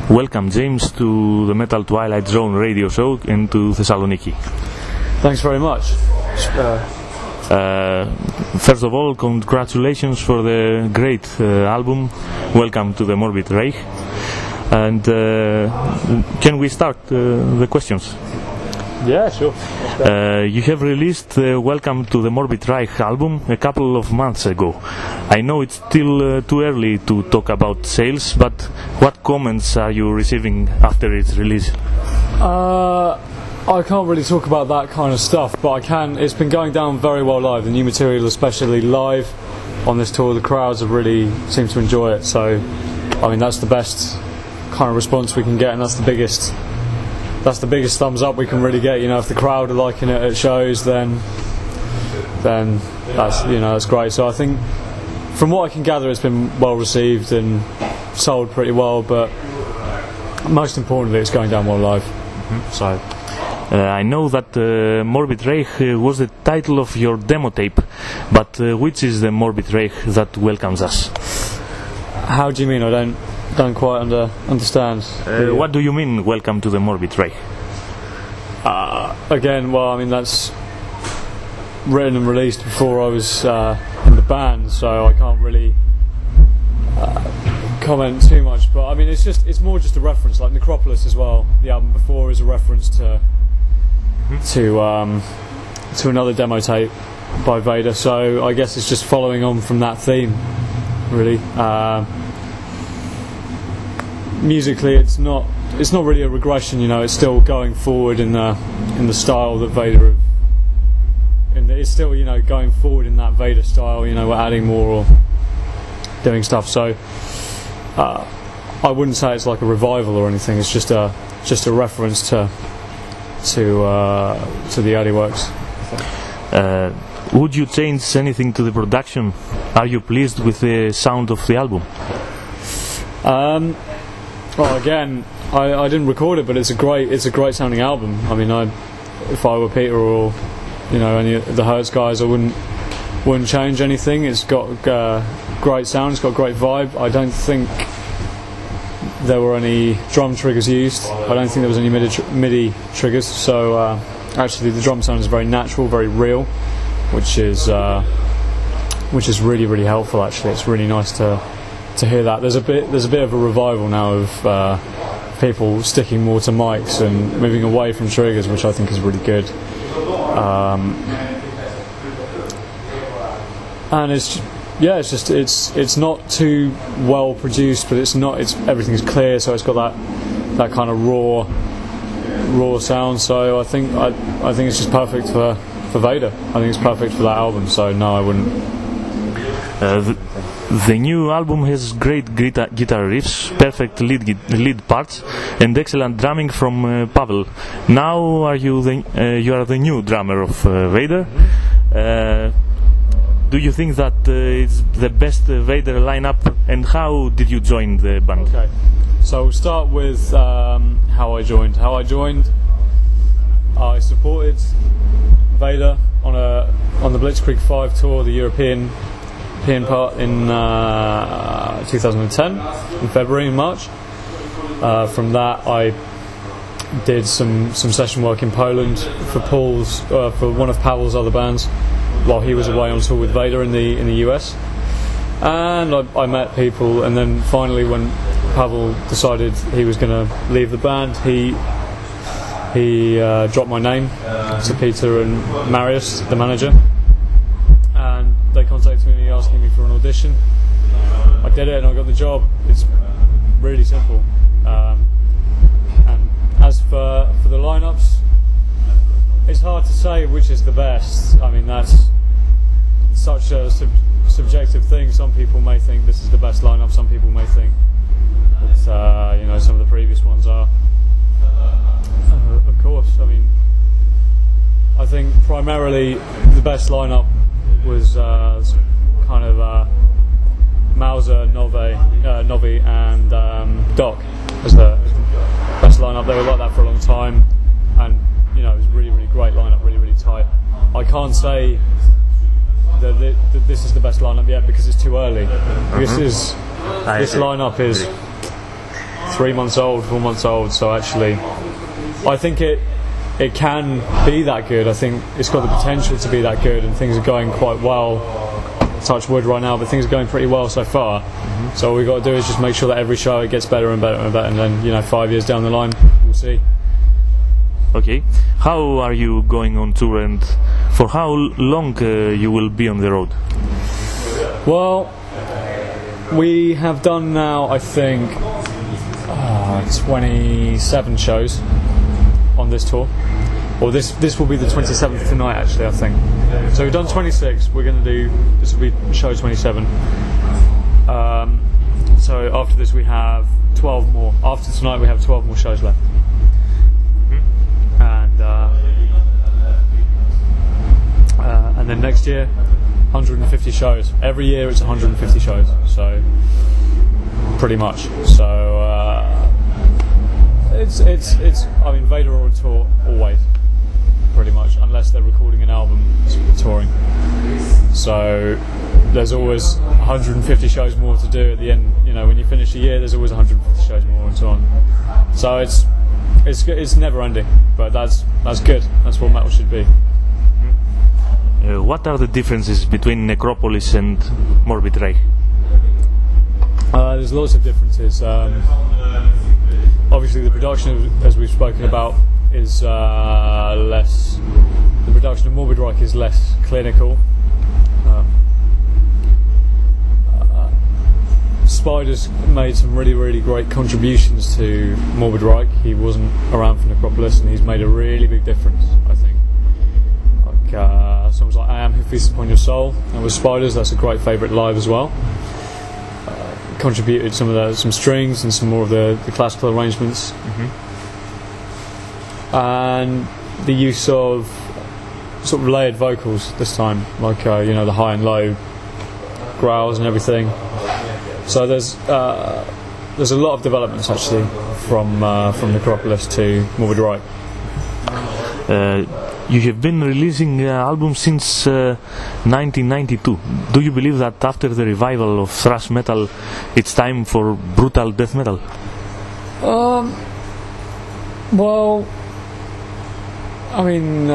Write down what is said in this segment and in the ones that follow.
Welcome, James, to the Metal Twilight Zone radio show and to Thessaloniki. Thanks very much. First of all, congratulations for the great album. Welcome to the Morbid Reich. And can we start the questions? Yeah, sure. You have released Welcome to the Morbid Reich album a couple of months ago. I know it's still too early to talk about sales, but what comments are you receiving after its release? I can't really talk about that kind of stuff, but I can. It's been going down very well live. The new material, especially live on this tour, the crowds have really seemed to enjoy it. So, I mean, that's the best kind of response we can get, and that's the biggest thumbs up we can really get. You know, if the crowd are liking it at shows, then that's great. So I think, from what I can gather, it's been well received and sold pretty well. But most importantly, it's going down well live. Mm-hmm. So. I know that Morbid Reich was the title of your demo tape, but which is the Morbid Reich that welcomes us? How do you mean? I don't quite understand. What do you mean, Welcome to the Morbid Reich? Again, well, I mean, that's written and released before I was in the band, so I can't really comment too much. But I mean, it's more just a reference, like Necropolis as well. The album before is a reference to another demo tape by Vader, so I guess it's just following on from that theme, really. Musically, it's not really a regression, you know. It's still going forward in the style that Vader. It's still, you know, going forward in that Vader style. You know, we're adding more or doing stuff. So I wouldn't say it's like a revival or anything. It's just a reference to the early works. Would you change anything to the production? Are you pleased with the sound of the album? Well, again, I didn't record it, but it's a great sounding album. I mean, if I were Peter or, you know, any of the Hertz guys, I wouldn't change anything. It's got great sound. It's got great vibe. I don't think there were any drum triggers used. I don't think there was any MIDI triggers. So actually, the drum sound is very natural, very real, which is really, really helpful. Actually, it's really nice to hear that. There's a bit of a revival now of people sticking more to mics and moving away from triggers, which I think is really good. And it's not too well produced, but everything's clear, so it's got that kind of raw sound. So I think it's just perfect for Vader. I think it's perfect for that album. So no, I wouldn't. The new album has great guitar riffs, perfect lead parts, and excellent drumming from Pavel. Now you are the new drummer of Vader. Do you think that it's the best Vader lineup, and how did you join the band? Okay, so we'll start with how I joined. I supported Vader on the Blitzkrieg 5 tour, the European part in 2010, in February and March. From that, I did some session work in Poland for one of Pavel's other bands, while he was away on tour with Vader in the US. And I met people, and then finally, when Pavel decided he was going to leave the band, he dropped my name to Peter and Marius, the manager. And they contacted me asking me for an audition. I did it and I got the job. It's really simple. And as for the lineups, it's hard to say which is the best. I mean, that's such a subjective thing. Some people may think this is the best lineup. Some people may think that you know, some of the previous ones are. Of course, I mean, I think primarily the best lineup was kind of Mauser, Novi and Doc as the best lineup. They were like that for a long time, and you know, it was really, really great lineup, really, really tight. I can't say that this is the best lineup yet because it's too early. This lineup is 3 months old, 4 months old. So actually, I think it can be that good. I think it's got the potential to be that good, and things are going quite well. Touch wood right now, but things are going pretty well so far. So all we've got to do is just make sure that every show it gets better and better and better, and then 5 years down the line we'll see. Okay, how are you going on tour, and for how long you will be on the road? Well, we have done now, I think, 27 shows on this tour. Or this will be the 27th tonight, actually, I think. So we've done 26. We're going to do, this will be show 27. So after this we have 12 more. After tonight we have 12 more shows left. And then next year, 150 shows. Every year it's 150 shows. So pretty much. So it's. I mean, Vader are on tour always, pretty much, unless they're recording an album touring. So there's always 150 shows more to do at the end. When you finish a year, there's always 150 shows more and so on. So it's never ending, but that's good. That's what metal should be. What are the differences between Necropolis and Morbid Reich? There's lots of differences. Obviously, the production, as we've spoken about, is less. The production of Morbid Reich is less clinical. Spider's made some really, really great contributions to Morbid Reich. He wasn't around for Necropolis, and he's made a really big difference, I think. Like songs like I Am Who Feasts Upon Your Soul, that was Spider's. That's a great favourite live as well. Contributed some strings and some more of the classical arrangements. And the use of sort of layered vocals this time, like the high and low growls and everything. So there's a lot of developments actually from Necropolis to Morbid Reich. You have been releasing albums since 1992. Do you believe that after the revival of thrash metal, it's time for brutal death metal? Well, I mean,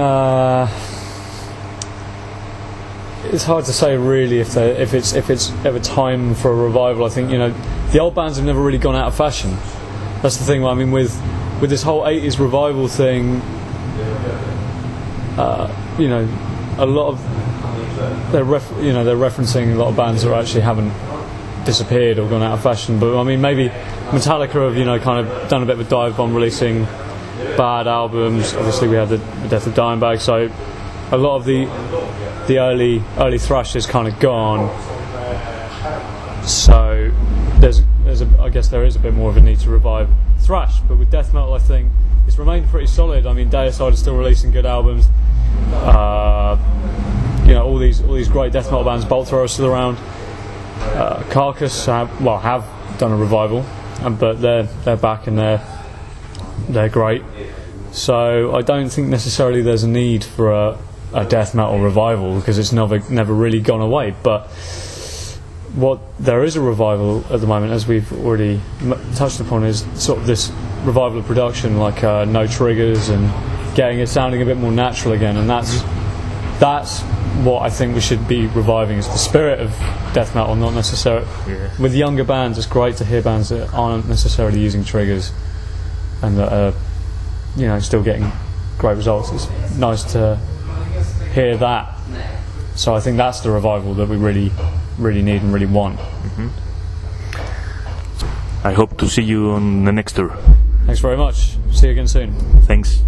it's hard to say really if it's ever time for a revival. I think the old bands have never really gone out of fashion. That's the thing. I mean, with this whole 80s revival thing, a lot of they're referencing a lot of bands that actually haven't disappeared or gone out of fashion. But I mean, maybe Metallica have kind of done a bit of a dive bomb, releasing bad albums. Obviously, we had the Death of Dimebag, so a lot of the early thrash is kind of gone. So I guess there is a bit more of a need to revive thrash. But with death metal, I think it's remained pretty solid. I mean, Deicide is still releasing good albums. All these great death metal bands. Bolt Thrower is still around. Carcass have done a revival, but they're back and they're great. So I don't think necessarily there's a need for a death metal revival, because it's never really gone away. But what there is a revival at the moment, as we've already touched upon, is sort of this revival of production, like no triggers and getting it sounding a bit more natural again. And that's what I think we should be reviving, is the spirit of death metal, not necessarily. Yeah. With younger bands, it's great to hear bands that aren't necessarily using triggers and that are still getting great results. It's nice to hear that. So I think that's the revival that we really need and really want. I hope to see you on the next tour. Thanks very much. See you again soon. Thanks.